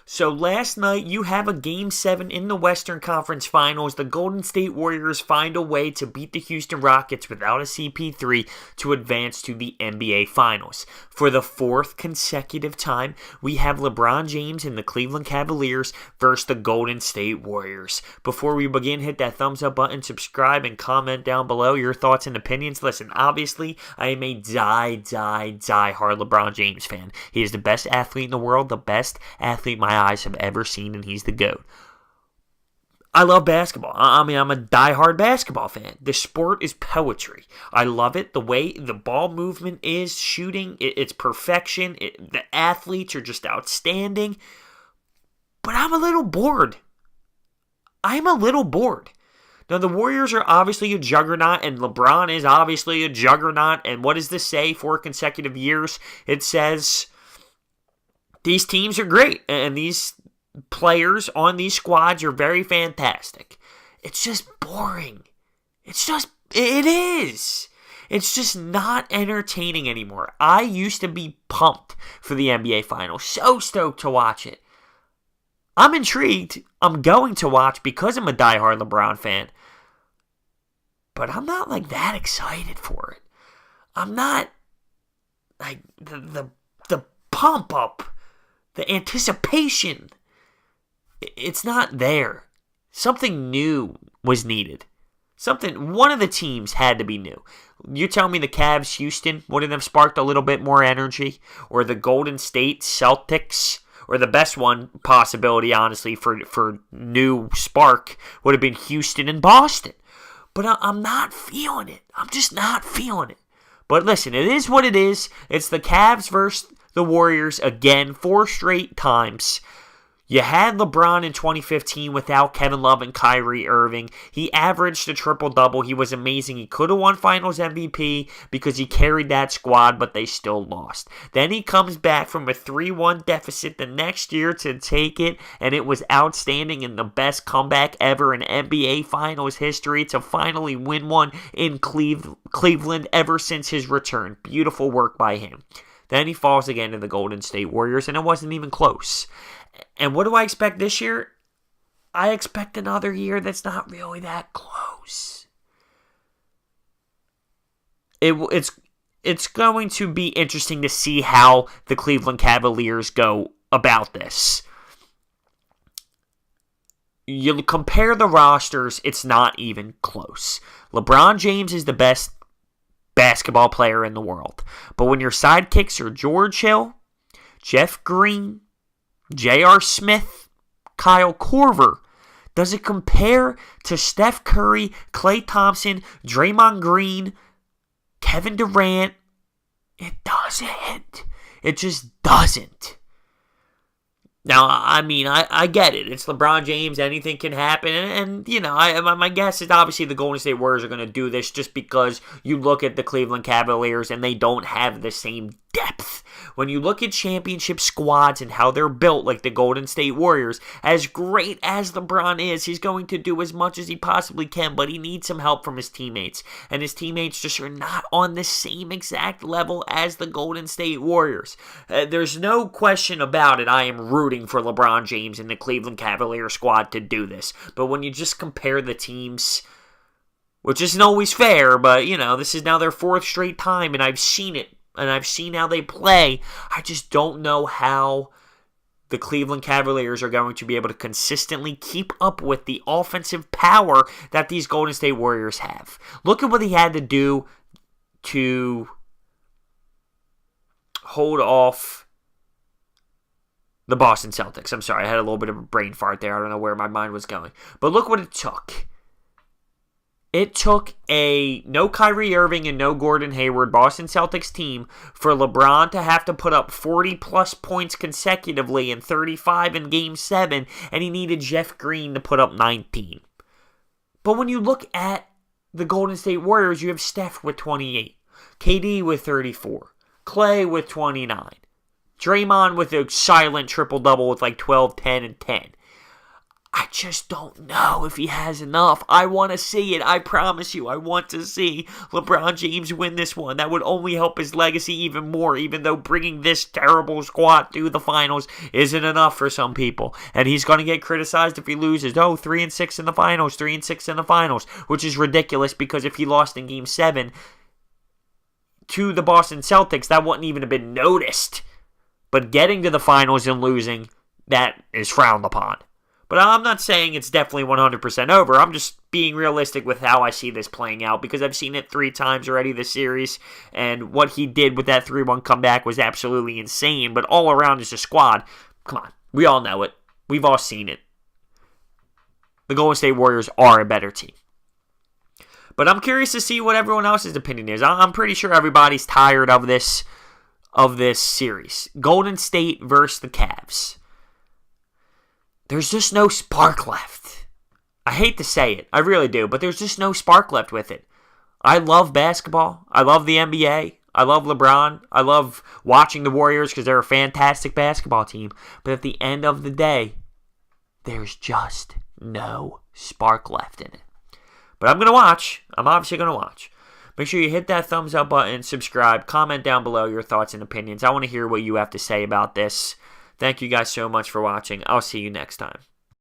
So last night, you have a Game 7 in the Western Conference Finals. The Golden State Warriors find a way to beat the Houston Rockets without a CP3 to advance to the NBA Finals. For the fourth consecutive time, we have LeBron James and the Cleveland Cavaliers versus the Golden State Warriors. Before we begin, hit that thumbs up button, subscribe, and comment down below your thoughts and opinions. Listen, obviously, I am a die-hard LeBron James fan. He is the best athlete in the world, the best athlete my eyes have ever seen, and he's the GOAT. I love basketball. I'm a die-hard basketball fan. The sport is poetry. I love it. The way the ball movement is, shooting, it's perfection. The athletes are just outstanding. But I'm a little bored. Now, the Warriors are obviously a juggernaut, and LeBron is obviously a juggernaut. And what does this say? 4 consecutive years. It says these teams are great, and these players on these squads are very fantastic. It's just boring. It is. It's just not entertaining anymore. I used to be pumped for the NBA Finals. So stoked to watch it. I'm intrigued. I'm going to watch because I'm a diehard LeBron fan. But I'm not like that excited for it. I'm not like the pump up, the anticipation. It's not there. Something new was needed. One of the teams had to be new. You tell me the Cavs, Houston, wouldn't have sparked a little bit more energy? Or the Golden State Celtics? Or the best one possibility, honestly, for new spark would have been Houston and Boston. But I'm not feeling it. I'm just not feeling it. But listen, it is what it is. It's the Cavs versus the Warriors again, 4 straight times. You had LeBron in 2015 without Kevin Love and Kyrie Irving. He averaged a triple-double. He was amazing. He could have won Finals MVP because he carried that squad, but they still lost. Then he comes back from a 3-1 deficit the next year to take it, and it was outstanding and the best comeback ever in NBA Finals history to finally win one in Cleveland ever since his return. Beautiful work by him. Then he falls again to the Golden State Warriors, and it wasn't even close. And what do I expect this year? I expect another year that's not really that close. It's going to be interesting to see how the Cleveland Cavaliers go about this. You compare the rosters, it's not even close. LeBron James is the best basketball player in the world. But when your sidekicks are George Hill, Jeff Green, J.R. Smith, Kyle Korver, does it compare to Steph Curry, Klay Thompson, Draymond Green, Kevin Durant? It doesn't. It just doesn't. Now, I get it. It's LeBron James. Anything can happen. And my guess is obviously the Golden State Warriors are going to do this just because you look at the Cleveland Cavaliers and they don't have the same depth. When you look at championship squads and how they're built like the Golden State Warriors, as great as LeBron is, he's going to do as much as he possibly can, but he needs some help from his teammates. And his teammates just are not on the same exact level as the Golden State Warriors. There's no question about it. I am rooting for LeBron James and the Cleveland Cavaliers squad to do this. But when you just compare the teams, which isn't always fair, but this is now their 4th straight time, and I've seen it. And I've seen how they play. I just don't know how the Cleveland Cavaliers are going to be able to consistently keep up with the offensive power that these Golden State Warriors have. Look at what he had to do to hold off the Boston Celtics. I'm sorry, I had a little bit of a brain fart there. I don't know where my mind was going. But look what it took. It took a no Kyrie Irving and no Gordon Hayward Boston Celtics team for LeBron to have to put up 40-plus points consecutively and 35 in Game 7, and he needed Jeff Green to put up 19. But when you look at the Golden State Warriors, you have Steph with 28, KD with 34, Klay with 29, Draymond with a silent triple-double with like 12, 10, and 10. I just don't know if he has enough. I want to see it. I promise you, I want to see LeBron James win this one. That would only help his legacy even more, even though bringing this terrible squad to the finals isn't enough for some people. And he's going to get criticized if he loses. Oh, 3-6 in the finals, 3-6 in the finals, which is ridiculous because if he lost in Game 7 to the Boston Celtics, that wouldn't even have been noticed. But getting to the finals and losing, that is frowned upon. But I'm not saying it's definitely 100% over. I'm just being realistic with how I see this playing out because I've seen it 3 times already this series, and what he did with that 3-1 comeback was absolutely insane. But all around as a squad, come on, we all know it. We've all seen it. The Golden State Warriors are a better team. But I'm curious to see what everyone else's opinion is. I'm pretty sure everybody's tired of this series. Golden State versus the Cavs. There's just no spark left. I hate to say it. I really do. But there's just no spark left with it. I love basketball. I love the NBA. I love LeBron. I love watching the Warriors because they're a fantastic basketball team. But at the end of the day, there's just no spark left in it. But I'm going to watch. I'm obviously going to watch. Make sure you hit that thumbs up button, subscribe, comment down below your thoughts and opinions. I want to hear what you have to say about this. Thank you guys so much for watching. I'll see you next time.